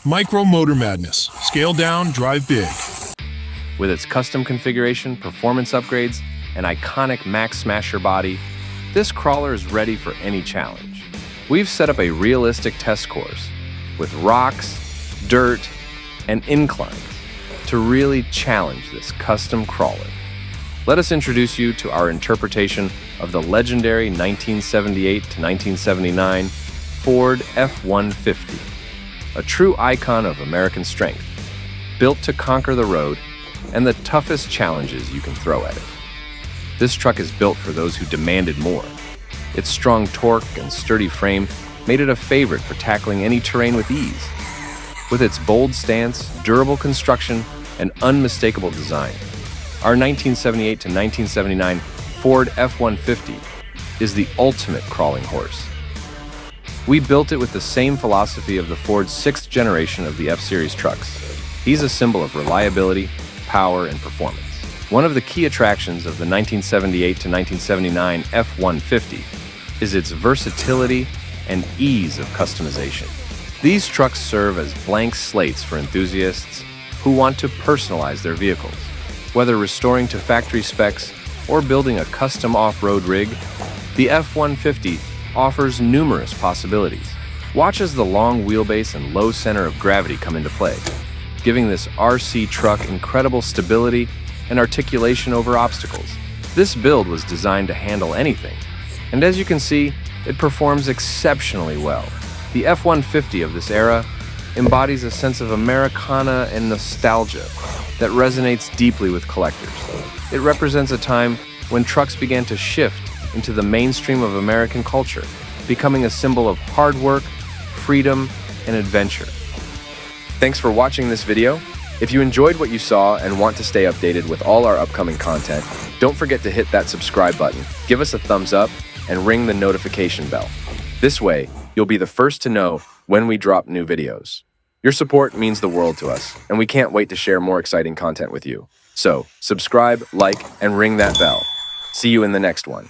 Micro motor madness. Scale down, drive big. With its custom configuration, performance upgrades, and iconic Max Smasher body, this crawler is ready for any challenge. We've set up a realistic test course with rocks, dirt, and inclines to really challenge this custom crawler. Let us introduce you to our interpretation of the legendary 1978 to 1979 Ford F-150, a true icon of American strength, built to conquer the road and the toughest challenges you can throw at it. This truck is built for those who demanded more. Its strong torque and sturdy frame made it a favorite for tackling any terrain with ease. With its bold stance, durable construction, and unmistakable design, our 1978 to 1979 Ford F-150 is the ultimate crawling horse. We built it with the same philosophy of the Ford's sixth generation of the F-Series trucks. He's a symbol of reliability, power, and performance. One of the key attractions of the 1978 to 1979 F-150 is its versatility and ease of customization. These trucks serve as blank slates for enthusiasts who want to personalize their vehicles. Whether restoring to factory specs or building a custom off-road rig, the F-150 offers numerous possibilities. Watch as the long wheelbase and low center of gravity come into play, giving this RC truck incredible stability and articulation over obstacles. This build was designed to handle anything, and as you can see, it performs exceptionally well. The F-150 of this era embodies a sense of Americana and nostalgia that resonates deeply with collectors. It represents a time when trucks began to shift into the mainstream of American culture, becoming a symbol of hard work, freedom, and adventure. Thanks for watching this video. If you enjoyed what you saw and want to stay updated with all our upcoming content, don't forget to hit that subscribe button, give us a thumbs up, and ring the notification bell. This way, you'll be the first to know when we drop new videos. Your support means the world to us, and we can't wait to share more exciting content with you. So, subscribe, like, and ring that bell. See you in the next one.